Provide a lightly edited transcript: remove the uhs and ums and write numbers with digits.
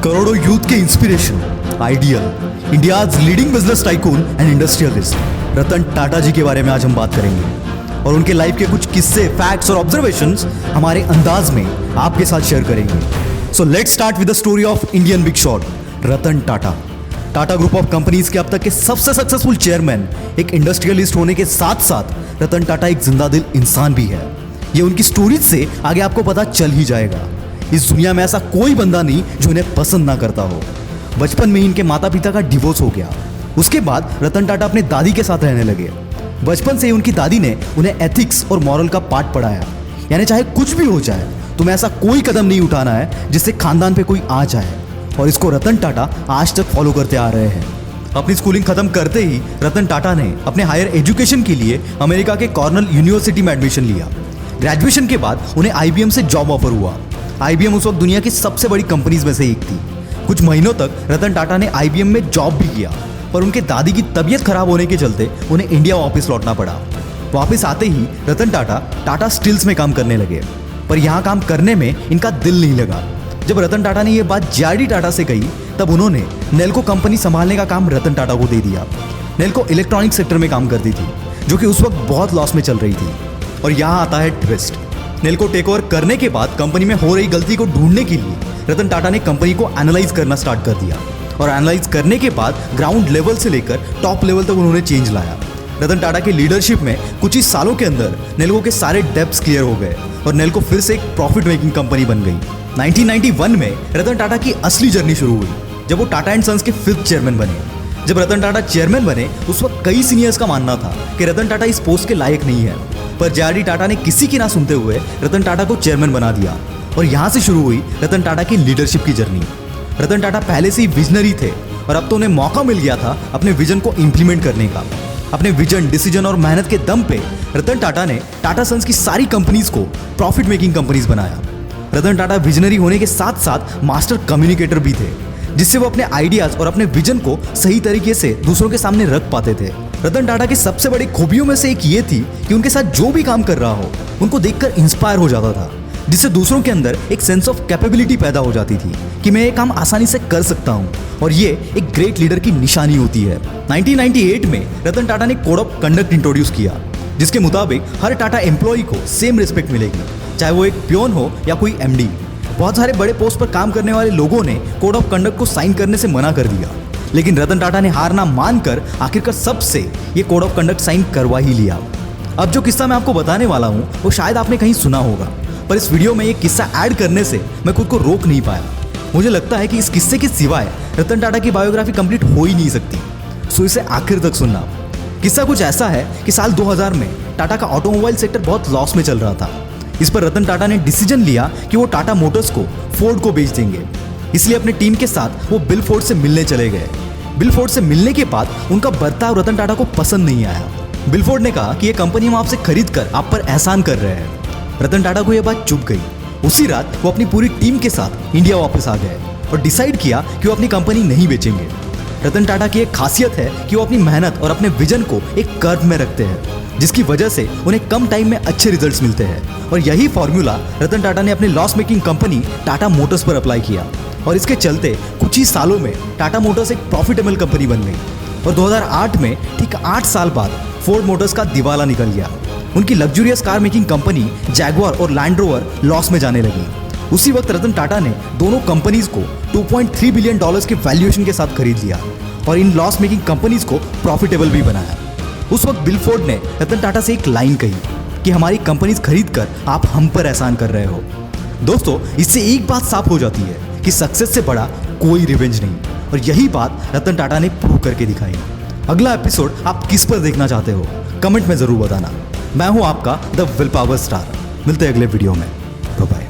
करोड़ों यूथ के inspiration, ideal, India's leading business tycoon and industrialist Ratan Tata ji के बारे में आज हम बात करेंगे और उनके लाइफ के कुछ किस्से, फैक्ट्स और ऑब्जर्वेशंस हमारे अंदाज में आपके साथ शेयर करेंगे। So let's start with the story of Indian big shot Ratan Tata. Tata group of companies के अब तक के सबसे सक्सेसफुल चेयरमैन, एक इंडस्ट्रियलिस्ट होने के साथ साथ रतन टाटा एक जिंदा दिल इंसान भी है। ये उनकी स्टोरीज से आगे आपको पता चल ही जाएगा। इस दुनिया में ऐसा कोई बंदा नहीं जो इन्हें पसंद ना करता हो। बचपन में ही इनके माता पिता का डिवोर्स हो गया। उसके बाद रतन टाटा अपने दादी के साथ रहने लगे। बचपन से ही उनकी दादी ने उन्हें एथिक्स और मॉरल का पाठ पढ़ाया, यानी चाहे कुछ भी हो जाए तुम्हें ऐसा कोई कदम नहीं उठाना है जिससे खानदान पे कोई आ जाए। और इसको रतन टाटा आज तक फॉलो करते आ रहे हैं। अपनी स्कूलिंग खत्म करते ही रतन टाटा ने अपने हायर एजुकेशन के लिए अमेरिका के कॉर्नल यूनिवर्सिटी में एडमिशन लिया। ग्रेजुएशन के बाद उन्हें IBM से जॉब ऑफर हुआ। IBM उस वक्त दुनिया की सबसे बड़ी कंपनीज में से एक थी। कुछ महीनों तक रतन टाटा ने IBM में जॉब भी किया, पर उनके दादी की तबीयत खराब होने के चलते उन्हें इंडिया वापस लौटना पड़ा। वापस आते ही रतन टाटा टाटा स्टील्स में काम करने लगे, पर यहाँ काम करने में इनका दिल नहीं लगा। जब रतन टाटा ने यह बात JRD टाटा से कही, तब उन्होंने नेल्को कंपनी संभालने का काम रतन टाटा को दे दिया। नेल्को इलेक्ट्रॉनिक सेक्टर में काम करती थी, जो कि उस वक्त बहुत लॉस में चल रही थी। और यहाँ आता है ट्विस्ट। नेल्को टेक ओवर करने के बाद कंपनी में हो रही गलती को ढूंढने के लिए रतन टाटा ने कंपनी को एनालाइज करना स्टार्ट कर दिया। और एनालाइज करने के बाद ग्राउंड लेवल से लेकर टॉप लेवल तक उन्होंने चेंज लाया। रतन टाटा की लीडरशिप में कुछ ही सालों के अंदर नेल्को के सारे डेब्ट्स क्लियर हो गए और नेल्को फिर से एक प्रॉफिट मेकिंग कंपनी बन गई। 1991 में रतन टाटा की असली जर्नी शुरू हुई, जब वो टाटा एंड सन्स के 5th चेयरमैन बने। जब रतन टाटा चेयरमैन बने, उस वक्त कई सीनियर्स का मानना था कि रतन टाटा इस पोस्ट के लायक नहीं है, पर JRD टाटा ने किसी की ना सुनते हुए रतन टाटा को चेयरमैन बना दिया। और यहाँ से शुरू हुई रतन टाटा की लीडरशिप की जर्नी। रतन टाटा पहले से ही विजनरी थे और अब तो उन्हें मौका मिल गया था अपने विजन को इंप्लीमेंट करने का। अपने विजन, डिसीजन और मेहनत के दम पे रतन टाटा ने टाटा सन्स की सारी कंपनीज को प्रॉफिट मेकिंग कंपनीज बनाया। रतन टाटा विजनरी होने के साथ साथ मास्टर कम्युनिकेटर भी थे, जिससे वो अपने आइडियाज और अपने विजन को सही तरीके से दूसरों के सामने रख पाते थे। रतन टाटा की सबसे बड़ी खूबियों में से एक ये थी कि उनके साथ जो भी काम कर रहा हो उनको देखकर इंस्पायर हो जाता था, जिससे दूसरों के अंदर एक सेंस ऑफ कैपेबिलिटी पैदा हो जाती थी कि मैं ये काम आसानी से कर सकता हूँ। और ये एक ग्रेट लीडर की निशानी होती है। 1998 में रतन टाटा ने कोड ऑफ कंडक्ट इंट्रोड्यूस किया, जिसके मुताबिक हर टाटा एम्प्लॉय को सेम रिस्पेक्ट मिलेगी, चाहे वो एक पियोन हो या कोई MD। बहुत सारे बड़े पोस्ट पर काम करने वाले लोगों ने कोड ऑफ कंडक्ट को साइन करने से मना कर दिया, लेकिन रतन टाटा ने हार ना मानकर आखिरकार सबसे ये कोड ऑफ कंडक्ट साइन करवा ही लिया। अब जो किस्सा मैं आपको बताने वाला हूँ वो शायद आपने कहीं सुना होगा, पर इस वीडियो में ये किस्सा ऐड करने से मैं खुद को रोक नहीं पाया। मुझे लगता है कि इस किस्से के सिवाय रतन टाटा की बायोग्राफी कंप्लीट हो ही नहीं सकती, सो इसे आखिर तक सुनना। किस्सा कुछ ऐसा है कि साल 2000 में टाटा का ऑटोमोबाइल सेक्टर बहुत लॉस में चल रहा था। इस पर रतन टाटा ने डिसीजन लिया कि वो टाटा मोटर्स को फोर्ड को बेच देंगे। इसलिए अपने टीम के साथ वो बिल फोर्ड से मिलने चले गए। बिल फोर्ड से मिलने के बाद उनका बर्ताव रतन टाटा को पसंद नहीं आया। बिल फोर्ड ने कहा कि ये कंपनी हम आपसे खरीद कर आप पर एहसान कर रहे हैं। रतन टाटा को यह बात चुभ गई। उसी रात वो अपनी पूरी टीम के साथ इंडिया वापस आ गए और डिसाइड किया कि वो अपनी कंपनी नहीं बेचेंगे। रतन टाटा की एक खासियत है कि वो अपनी मेहनत और अपने विजन को एक कर्व में रखते हैं, जिसकी वजह से उन्हें कम टाइम में अच्छे रिजल्ट्स मिलते हैं। और यही फॉर्मूला रतन टाटा ने अपनी loss making company Tata Motors पर अप्लाई किया और इसके चलते कुछ ही सालों में टाटा मोटर्स एक प्रॉफिटेबल कंपनी बन गई। और 2008 में ठीक 8 साल बाद फोर्ड मोटर्स का दिवाला निकल गया। उनकी luxurious car making company Jaguar और लैंड रोवर लॉस में जाने लगी। उसी वक्त रतन टाटा ने दोनों कंपनीज को $2.3 बिलियन के वैल्यूएशन के साथ खरीद लिया और इन लॉस मेकिंग कंपनीज को प्रॉफिटेबल भी बनाया। उस वक्त बिल फोर्ड ने रतन टाटा से एक लाइन कही कि हमारी कंपनीज खरीद कर आप हम पर एहसान कर रहे हो। दोस्तों, इससे एक बात साफ हो जाती है कि सक्सेस से बड़ा कोई रिवेंज नहीं, और यही बात रतन टाटा ने प्रूव करके दिखाई। अगला एपिसोड आप किस पर देखना चाहते हो कमेंट में जरूर बताना। मैं हूं आपका द विल पावर स्टार। मिलते हैं अगले वीडियो में। Bye bye.